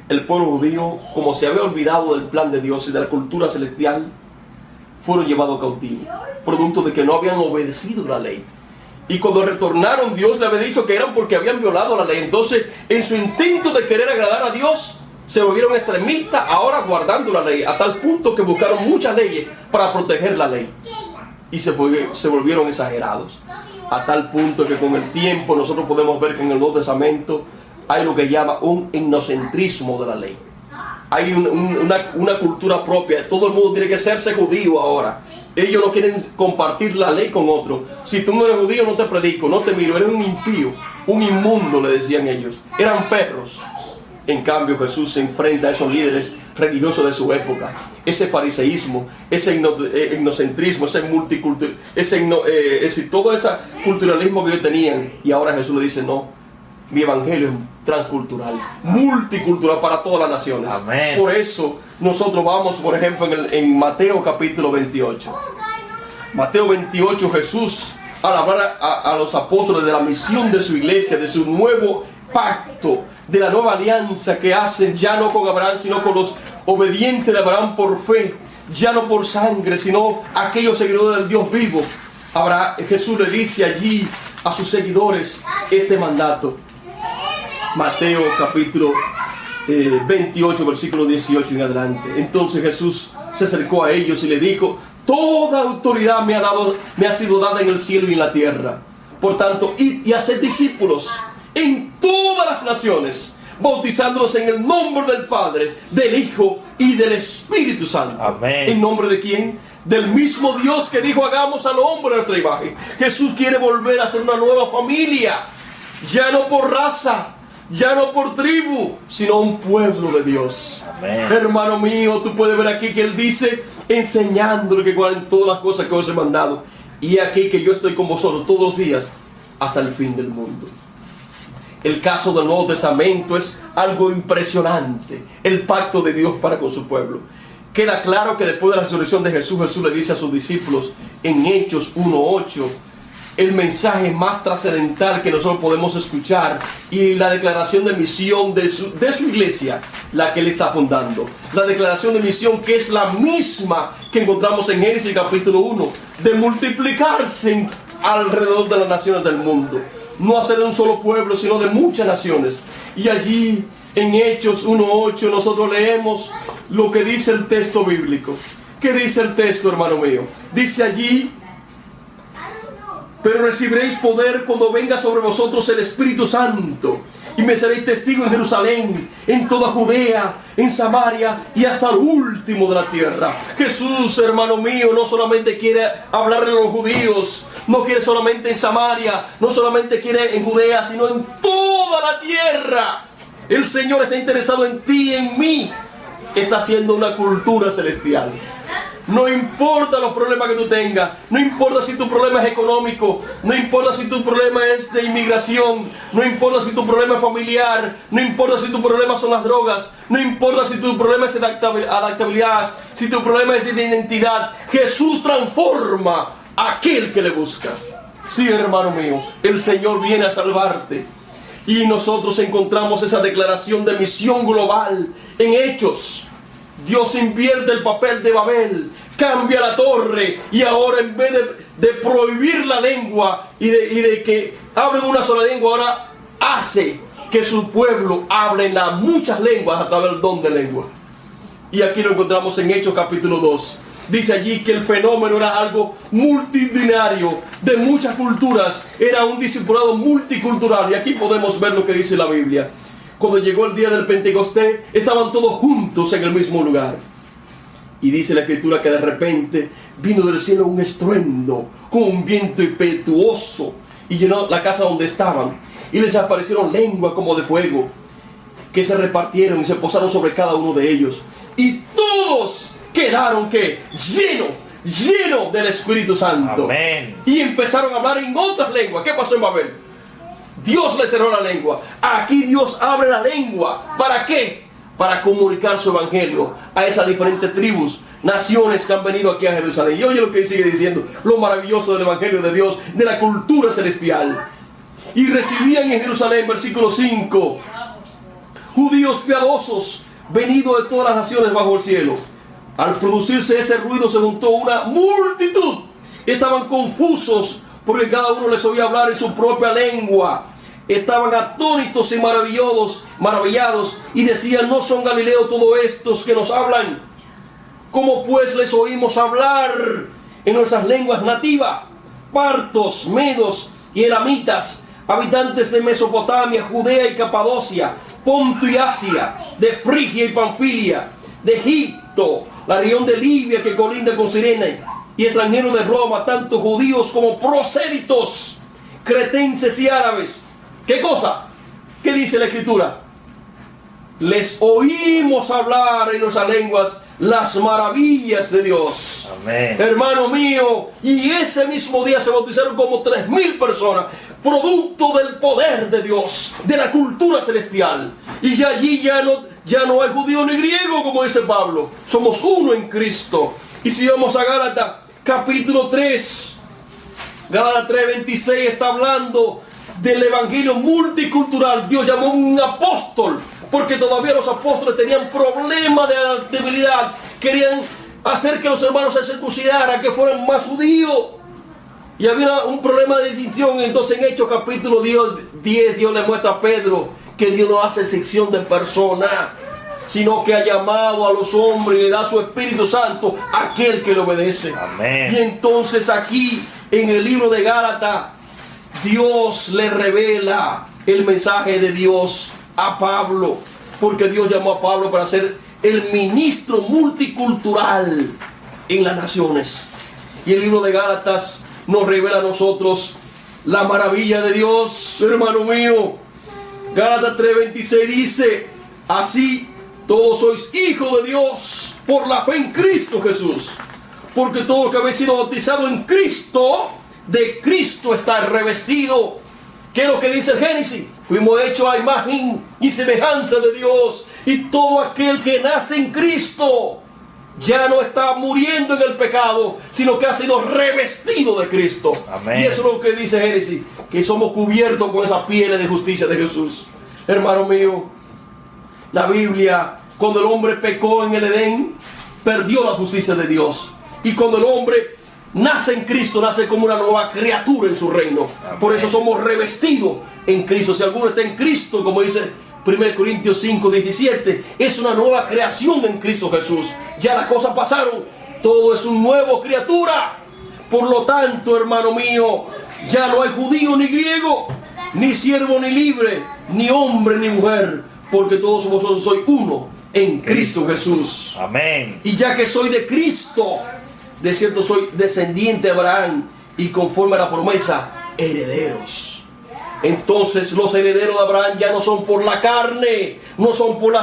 el pueblo judío, como se había olvidado del plan de Dios y de la cultura celestial, fueron llevados cautivos, producto de que no habían obedecido la ley. Y cuando retornaron, Dios le había dicho que eran porque habían violado la ley. Entonces, en su intento de querer agradar a Dios, se volvieron extremistas, ahora guardando la ley, a tal punto que buscaron muchas leyes para proteger la ley. Y se volvieron exagerados, a tal punto que con el tiempo nosotros podemos ver que en el Nuevo Testamento hay lo que llama un etnocentrismo de la ley. Hay una cultura propia. Todo el mundo tiene que hacerse judío ahora. Ellos no quieren compartir la ley con otros. Si tú no eres judío, no te predico, no te miro, eres un impío, un inmundo, le decían ellos. Eran perros. En cambio, Jesús se enfrenta a esos líderes religiosos de su época. Ese fariseísmo, ese etnocentrismo, todo ese culturalismo que ellos tenían. Y ahora Jesús le dice, no, mi evangelio es transcultural, multicultural para todas las naciones. Amén. Por eso nosotros vamos, por ejemplo, en Mateo capítulo 28. Mateo 28, Jesús, al hablar a los apóstoles de la misión de su iglesia, de su nuevo pacto, de la nueva alianza que hacen, ya no con Abraham, sino con los obedientes de Abraham por fe, ya no por sangre, sino aquellos seguidores del Dios vivo. Jesús le dice allí a sus seguidores este mandato. Mateo capítulo 28, versículo 18 en adelante. Entonces Jesús se acercó a ellos y le dijo: toda autoridad me ha sido dada en el cielo y en la tierra. Por tanto, id y haced discípulos en todas las naciones, bautizándolos en el nombre del Padre, del Hijo y del Espíritu Santo. Amén. ¿En nombre de quién? Del mismo Dios que dijo: hagamos al hombre a nuestra imagen. Jesús quiere volver a ser una nueva familia, ya no por raza, ya no por tribu, sino un pueblo de Dios. Amén. Hermano mío, tú puedes ver aquí que Él dice, enseñándole que guarden todas las cosas que os he mandado. Y aquí que yo estoy con vosotros todos los días hasta el fin del mundo. El caso del Nuevo Testamento es algo impresionante. El pacto de Dios para con su pueblo. Queda claro que después de la resurrección de Jesús, Jesús le dice a sus discípulos en Hechos 1:8, el mensaje más trascendental que nosotros podemos escuchar y la declaración de misión de su iglesia, la que Él está fundando. La declaración de misión que es la misma que encontramos en Génesis capítulo 1, de multiplicarse alrededor de las naciones del mundo. No hacer de un solo pueblo, sino de muchas naciones. Y allí en Hechos 1:8 nosotros leemos lo que dice el texto bíblico. ¿Qué dice el texto, hermano mío? Dice allí: pero recibiréis poder cuando venga sobre vosotros el Espíritu Santo, y me seréis testigo en Jerusalén, en toda Judea, en Samaria y hasta el último de la tierra. Jesús, hermano mío, no solamente quiere hablarle a los judíos, no quiere solamente en Samaria, no solamente quiere en Judea, sino en toda la tierra. El Señor está interesado en ti y en mí. Está haciendo una cultura celestial. No importa los problemas que tú tengas, no importa si tu problema es económico, no importa si tu problema es de inmigración, no importa si tu problema es familiar, no importa si tu problema son las drogas, no importa si tu problema es de adaptabilidad, si tu problema es de identidad. Jesús transforma a aquel que le busca. Sí, hermano mío, el Señor viene a salvarte. Y nosotros encontramos esa declaración de misión global en Hechos. Dios invierte el papel de Babel, cambia la torre, y ahora en vez de prohibir la lengua y de que hablen una sola lengua, ahora hace que su pueblo hable en las muchas lenguas a través del don de lengua. Y aquí lo encontramos en Hechos capítulo 2. Dice allí que el fenómeno era algo multitudinario, de muchas culturas, era un discipulado multicultural. Y aquí podemos ver lo que dice la Biblia. Cuando llegó el día del Pentecostés, estaban todos juntos en el mismo lugar. Y dice la Escritura que de repente vino del cielo un estruendo, con un viento impetuoso, y llenó la casa donde estaban. Y les aparecieron lenguas como de fuego, que se repartieron y se posaron sobre cada uno de ellos. Y todos quedaron, ¿qué? Llenos del Espíritu Santo. Amén. Y empezaron a hablar en otras lenguas. ¿Qué pasó en Babel? Dios le cerró la lengua. Aquí Dios abre la lengua. ¿Para qué? Para comunicar su evangelio a esas diferentes tribus, naciones que han venido aquí a Jerusalén. Y oye lo que sigue diciendo, lo maravilloso del evangelio de Dios, de la cultura celestial. Y recibían en Jerusalén, versículo 5, judíos piadosos, venidos de todas las naciones bajo el cielo. Al producirse ese ruido se juntó una multitud. Estaban confusos porque cada uno les oía hablar en su propia lengua. Estaban atónitos y maravillados y decían: ¿no son galileos todos estos que nos hablan? ¿Cómo pues les oímos hablar en nuestras lenguas nativas? Partos, medos y elamitas, habitantes de Mesopotamia, Judea y Capadocia, Ponto y Asia, de Frigia y Panfilia, de Egipto, la región de Libia que colinda con Cirene, y extranjeros de Roma, tanto judíos como prosélitos, cretenses y árabes. ¿Qué cosa? ¿Qué dice la Escritura? Les oímos hablar en nuestras lenguas las maravillas de Dios. Amén. Hermano mío, y ese mismo día se bautizaron como 3,000 personas, producto del poder de Dios, de la cultura celestial. Y allí ya no hay judío ni griego, como dice Pablo. Somos uno en Cristo. Y si vamos a Gálatas capítulo 3, Gálatas 3:26 está hablando del evangelio multicultural. Dios llamó a un apóstol porque todavía los apóstoles tenían problemas de debilidad. Querían hacer que los hermanos se circuncidaran, que fueran más judíos. Y había un problema de distinción. Entonces en Hechos capítulo 10 Dios le muestra a Pedro que Dios no hace excepción de personas, sino que ha llamado a los hombres y le da su Espíritu Santo a aquel que le obedece. Amén. Y entonces aquí en el libro de Gálatas Dios le revela el mensaje de Dios a Pablo, porque Dios llamó a Pablo para ser el ministro multicultural en las naciones. Y el libro de Gálatas nos revela a nosotros la maravilla de Dios, hermano mío. Gálatas 3:26 dice: así todos sois hijos de Dios por la fe en Cristo Jesús, porque todos los que habéis sido bautizados en Cristo, de Cristo está revestido. ¿Qué es lo que dice el Génesis? Fuimos hechos a imagen y semejanza de Dios. Y todo aquel que nace en Cristo ya no está muriendo en el pecado, sino que ha sido revestido de Cristo. Amén. Y eso es lo que dice Génesis, que somos cubiertos con esa piel de justicia de Jesús. Hermano mío, la Biblia, cuando el hombre pecó en el Edén, perdió la justicia de Dios. Y cuando el hombre nace en Cristo, nace como una nueva criatura en su reino. Amén. Por eso somos revestidos en Cristo. Si alguno está en Cristo, como dice 1 Corintios 5:17, es una nueva creación en Cristo Jesús. Ya las cosas pasaron, todo es un nuevo criatura. Por lo tanto, hermano mío, ya no hay judío ni griego, ni siervo ni libre, ni hombre ni mujer, porque todos vosotros sois uno en Cristo Jesús. Amén. Y ya que soy de Cristo, de cierto soy descendiente de Abraham, y conforme a la promesa, herederos. Entonces los herederos de Abraham ya no son por la carne, no son por la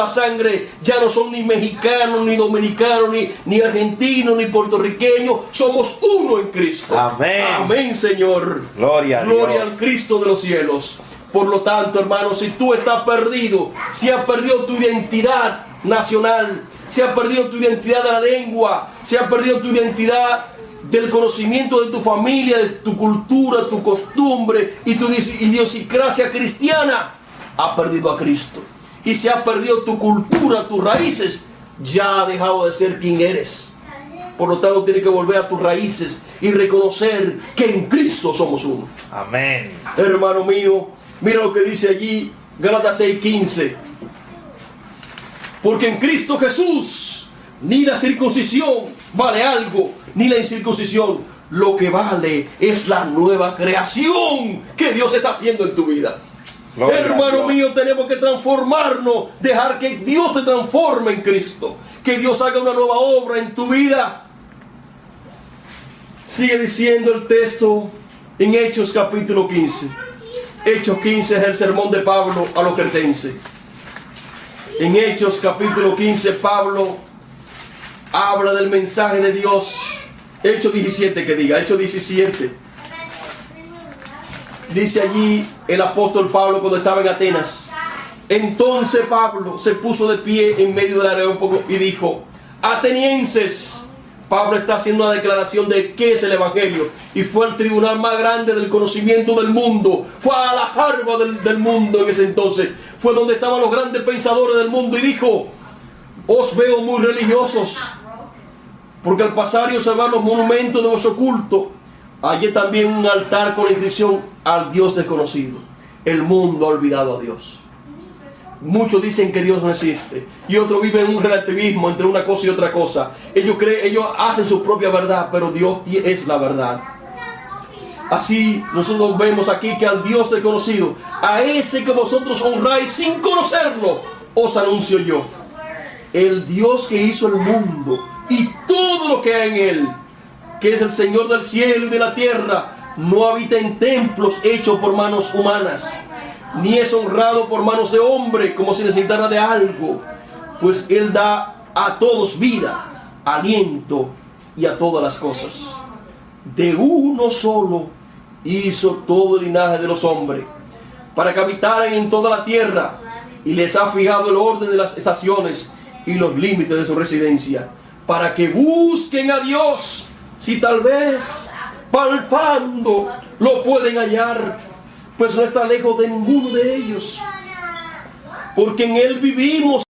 sangre, ya no son ni mexicanos, ni dominicanos, ni argentinos, ni puertorriqueños. Somos uno en Cristo. Amén. Amén, Señor. Gloria a Gloria Dios. al Cristo de los cielos. Por lo tanto, hermano, si tú estás perdido, si has perdido tu identidad nacional, si has perdido tu identidad de la lengua, si has perdido tu identidad del conocimiento de tu familia, de tu cultura, tu costumbre y tu idiosincrasia cristiana, has perdido a Cristo. Y si has perdido tu cultura, tus raíces, ya has dejado de ser quien eres. Por lo tanto, tienes que volver a tus raíces y reconocer que en Cristo somos uno. Amén. Hermano mío, mira lo que dice allí, Gálatas 6:15. Porque en Cristo Jesús ni la circuncisión vale algo, ni la incircuncisión. Lo que vale es la nueva creación que Dios está haciendo en tu vida. Gloria a Hermano Dios. mío, tenemos que transformarnos, dejar que Dios te transforme en Cristo, que Dios haga una nueva obra en tu vida. Sigue diciendo el texto en Hechos capítulo 15. Hechos 15 es el sermón de Pablo a los cretenses. En Hechos capítulo 15 Pablo habla del mensaje de Dios. Hechos 17 que diga, Hechos 17. Dice allí el apóstol Pablo cuando estaba en Atenas. Entonces Pablo se puso de pie en medio del areópago y dijo: atenienses, Pablo está haciendo una declaración de qué es el Evangelio. Y fue al tribunal más grande del conocimiento del mundo. Fue a la Harvard del mundo en ese entonces. Fue donde estaban los grandes pensadores del mundo y dijo: os veo muy religiosos, porque al pasar y observar los monumentos de vuestro culto, hallé también un altar con la inscripción: al Dios desconocido. El mundo ha olvidado a Dios. Muchos dicen que Dios no existe, y otros viven un relativismo entre una cosa y otra cosa. Ellos hacen su propia verdad, pero Dios es la verdad. Así nosotros vemos aquí que al Dios desconocido, a ese que vosotros honráis sin conocerlo, os anuncio yo. El Dios que hizo el mundo y todo lo que hay en él, que es el Señor del cielo y de la tierra, no habita en templos hechos por manos humanas, ni es honrado por manos de hombre como si necesitara de algo, pues Él da a todos vida, aliento y a todas las cosas. De uno solo hizo todo el linaje de los hombres, para que habitaran en toda la tierra, y les ha fijado el orden de las estaciones y los límites de su residencia, para que busquen a Dios, si tal vez palpando lo pueden hallar, pues no está lejos de ninguno de ellos, porque en Él vivimos